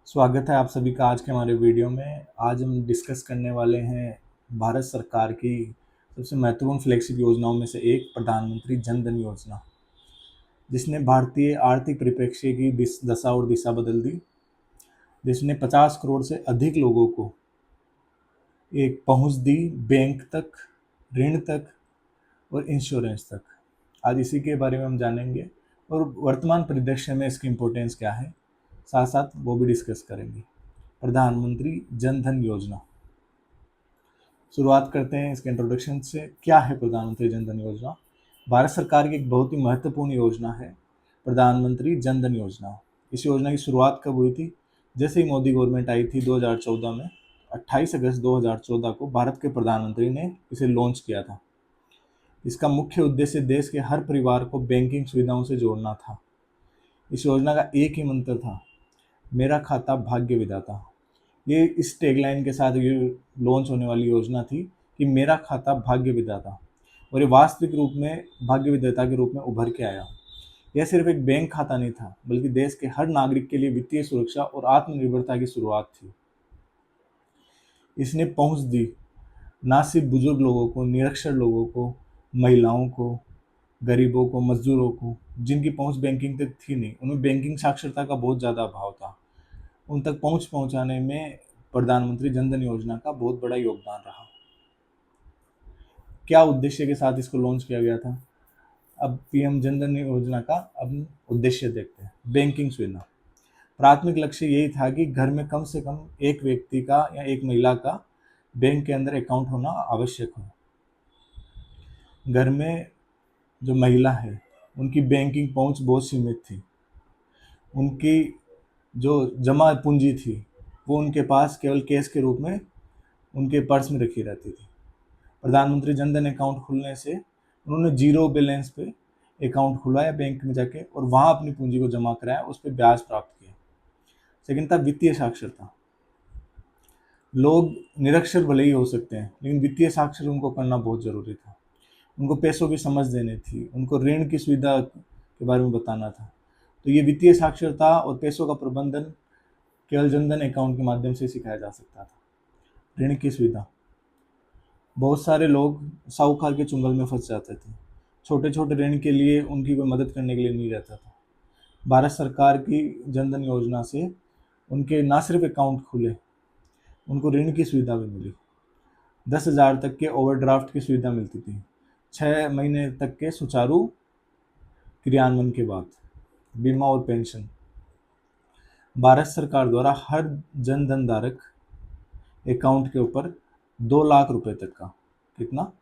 स्वागत है आप सभी का आज के हमारे वीडियो में। आज हम डिस्कस करने वाले हैं भारत सरकार की सबसे महत्वपूर्ण फ्लैगशिप योजनाओं में से एक प्रधानमंत्री जन धन योजना, जिसने भारतीय आर्थिक परिप्रेक्ष्य की दशा और दिशा बदल दी। जिसने 50 करोड़ से अधिक लोगों को एक पहुंच दी, बैंक तक, ऋण तक और इंश्योरेंस तक। आज इसी के बारे में हम जानेंगे और वर्तमान परिदृश्य में इसकी इम्पोर्टेंस क्या है, साथ साथ वो भी डिस्कस करेंगे। प्रधानमंत्री जन धन योजना, शुरुआत करते हैं इसके इंट्रोडक्शन से। क्या है प्रधानमंत्री जन धन योजना? भारत सरकार की एक बहुत ही महत्वपूर्ण योजना है प्रधानमंत्री जन धन योजना। इस योजना की शुरुआत कब हुई थी? जैसे ही मोदी गवर्नमेंट आई थी 2014 में, 28 अगस्त 2014 को भारत के प्रधानमंत्री ने इसे लॉन्च किया था। इसका मुख्य उद्देश्य देश के हर परिवार को बैंकिंग सुविधाओं से जोड़ना था। इस योजना का एक ही मंत्र था, मेरा खाता भाग्य विधाता। ये इस टैगलाइन के साथ ये लॉन्च होने वाली योजना थी कि मेरा खाता भाग्य विधाता, और ये वास्तविक रूप में भाग्य विधाता के रूप में उभर के आया। यह सिर्फ एक बैंक खाता नहीं था, बल्कि देश के हर नागरिक के लिए वित्तीय सुरक्षा और आत्मनिर्भरता की शुरुआत थी। इसने पहुंच दी ना सिर्फ बुजुर्ग लोगों को, निरक्षर लोगों को, महिलाओं को, गरीबों को, मजदूरों को, जिनकी पहुंच बैंकिंग तक थी नहीं, उनमें बैंकिंग साक्षरता का बहुत ज़्यादा अभाव था, उन तक पहुंचाने में प्रधानमंत्री जन धन योजना का बहुत बड़ा योगदान रहा। क्या उद्देश्य के साथ इसको लॉन्च किया गया था? अब पीएम जन धन योजना का अब उद्देश्य देखते हैं। बैंकिंग सुविधा, प्राथमिक लक्ष्य यही था कि घर में कम से कम एक व्यक्ति का या एक महिला का बैंक के अंदर अकाउंट होना आवश्यक हो। घर में जो महिला है उनकी बैंकिंग पहुंच बहुत सीमित थी। उनकी जो जमा पूंजी थी वो उनके पास केवल कैश के रूप में उनके पर्स में रखी रहती थी। प्रधानमंत्री जन धन अकाउंट खुलने से उन्होंने जीरो बैलेंस पे अकाउंट खुलवाया बैंक में जाके, और वहाँ अपनी पूंजी को जमा कराया, उस पर ब्याज प्राप्त किया। सेकंड था वित्तीय साक्षरता। लोग निरक्षर भले ही हो सकते हैं, लेकिन वित्तीय साक्षर उनको करना बहुत ज़रूरी था। उनको पैसों की समझ देनी थी, उनको ऋण की सुविधा के बारे में बताना था। तो ये वित्तीय साक्षरता और पैसों का प्रबंधन केवल जन धन अकाउंट के माध्यम से सिखाया जा सकता था। ऋण की सुविधा, बहुत सारे लोग साहूकार के चुंगल में फंस जाते थे। छोटे छोटे ऋण के लिए उनकी कोई मदद करने के लिए नहीं रहता था। भारत सरकार की जन धन योजना से उनके ना सिर्फ अकाउंट खुले, उनको ऋण की सुविधा भी मिली। 10,000 तक के ओवरड्राफ्ट की सुविधा मिलती थी, 6 महीने तक के सुचारू क्रियान्वयन के बाद। बीमा और पेंशन, भारत सरकार द्वारा हर जन धन धारक अकाउंट के ऊपर 2 लाख रुपए तक का, कितना,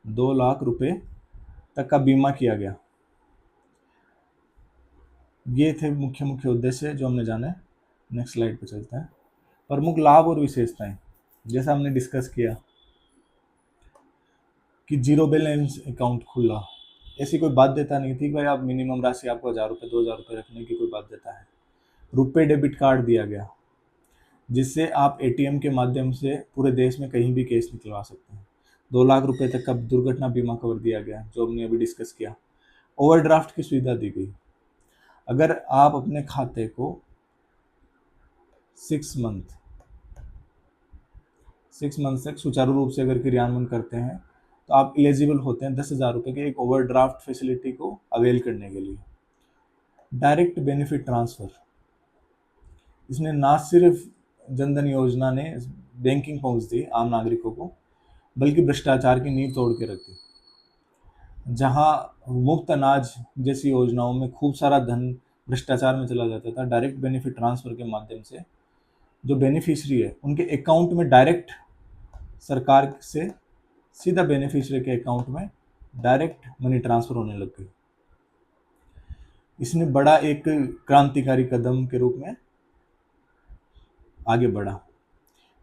2 लाख रुपए तक का बीमा किया गया। ये थे मुख्य मुख्य उद्देश्य जो हमने जाने। नेक्स्ट स्लाइड पे चलते हैं। प्रमुख लाभ और विशेषताएं, जैसा हमने डिस्कस किया कि जीरो बैलेंस अकाउंट खुला, ऐसी कोई बाध्यता नहीं थी कि भाई आप मिनिमम राशि आपको 1,000 रुपये 2,000 रुपये रखने की कोई बाध्यता है। रुपए डेबिट कार्ड दिया गया, जिससे आप एटीएम के माध्यम से पूरे देश में कहीं भी कैश निकलवा सकते हैं। 2 लाख रुपए तक का दुर्घटना बीमा कवर दिया गया, जो हमने अभी डिस्कस किया। ओवरड्राफ्ट की सुविधा दी गई। अगर आप अपने खाते को 6 मंथ तक सुचारू रूप से अगर क्रियान्वयन करते हैं तो आप एलिजिबल होते हैं 10,000 रुपये के एक ओवरड्राफ्ट फैसिलिटी को अवेल करने के लिए। डायरेक्ट बेनिफिट ट्रांसफ़र, इसने ना सिर्फ जन धन योजना ने बैंकिंग पहुंच दी आम नागरिकों को, बल्कि भ्रष्टाचार की नींव तोड़ के रख दी। जहां मुफ्त अनाज जैसी योजनाओं में खूब सारा धन भ्रष्टाचार में चला जाता था, डायरेक्ट बेनिफिट ट्रांसफ़र के माध्यम से जो बेनिफिशियरी है उनके अकाउंट में डायरेक्ट सरकार से सीधा बेनिफिशियरी के अकाउंट में डायरेक्ट मनी ट्रांसफ़र होने लग गई। इसने बड़ा एक क्रांतिकारी कदम के रूप में आगे बढ़ा।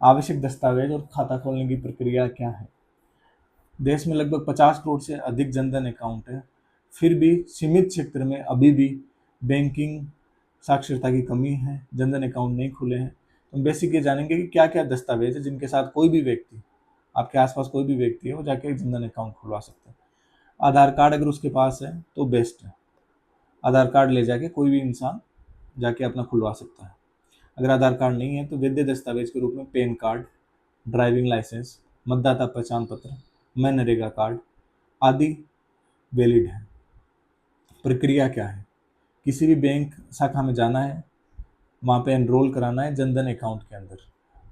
आवश्यक दस्तावेज और खाता खोलने की प्रक्रिया क्या है? देश में लगभग 50 करोड़ से अधिक जनधन अकाउंट है, फिर भी सीमित क्षेत्र में अभी भी बैंकिंग साक्षरता की कमी है, जनधन अकाउंट नहीं खुले हैं। तो बेसिक ये जानेंगे कि क्या क्या दस्तावेज है जिनके साथ कोई भी व्यक्ति, आपके आसपास कोई भी व्यक्ति है, वो जाके जनधन अकाउंट खुलवा सकता है। आधार कार्ड अगर उसके पास है तो बेस्ट है, आधार कार्ड ले जाके कोई भी इंसान जाके अपना खुलवा सकता है। अगर आधार कार्ड नहीं है तो वैध दस्तावेज के रूप में पैन कार्ड, ड्राइविंग लाइसेंस, मतदाता पहचान पत्र, मनरेगा कार्ड आदि वैलिड है। प्रक्रिया क्या है? किसी भी बैंक शाखा में जाना है, वहाँ पे एनरोल कराना है जनधन अकाउंट के अंदर।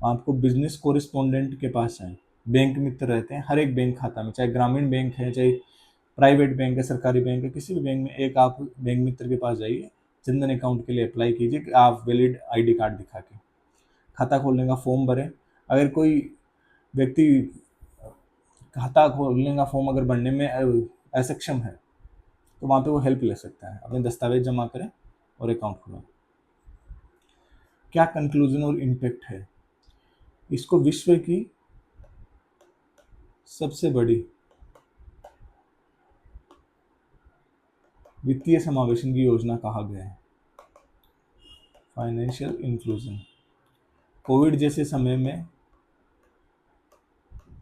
आपको बिजनेस कोरिस्पोंडेंट के पास जाएं, बैंक मित्र रहते हैं हर एक बैंक खाता में, चाहे ग्रामीण बैंक है, चाहे प्राइवेट बैंक है, सरकारी बैंक है, किसी भी बैंक में एक आप बैंक मित्र के पास जाइए, जनधन अकाउंट के लिए अप्लाई कीजिए कि आप वैलिड आईडी कार्ड दिखा के खाता खोलने का फॉर्म भरें। अगर कोई व्यक्ति खाता खोलने का फॉर्म अगर भरने में असक्षम है तो वहाँ पे वो हेल्प ले सकता है, अपने दस्तावेज जमा करें और अकाउंट खुलवाएं। क्या कंक्लूजन और इम्पैक्ट है? इसको विश्व की सबसे बड़ी वित्तीय समावेशन की योजना कहा गया है। Financial inclusion. कोविड जैसे समय में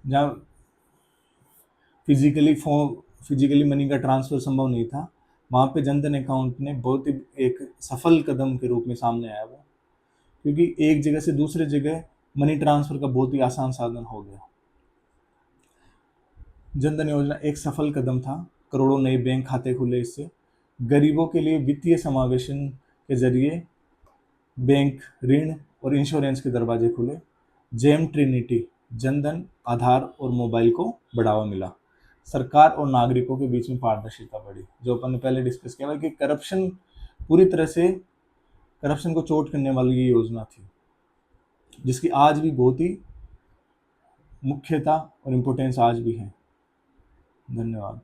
जहाँ फिजिकली मनी का ट्रांसफर संभव नहीं था, वहाँ पे जनधन अकाउंट ने बहुत ही एक सफल कदम के रूप में सामने आया वो, क्योंकि एक जगह से दूसरे जगह मनी ट्रांसफर का बहुत ही आसान साधन हो गया। जनधन योजना एक सफल कदम था, करोड़ों नए बैंक खाते खुले इससे। गरीबों के लिए वित्तीय समावेशन के जरिए बैंक, ऋण और इंश्योरेंस के दरवाजे खुले। जेम ट्रिनिटी, जनधन, आधार और मोबाइल को बढ़ावा मिला। सरकार और नागरिकों के बीच में पारदर्शिता बढ़ी, जो अपन ने पहले डिस्कस किया कि करप्शन पूरी तरह से करप्शन को चोट करने वाली ये योजना थी, जिसकी आज भी बहुत ही मुख्यता और इम्पोर्टेंस आज भी है। धन्यवाद।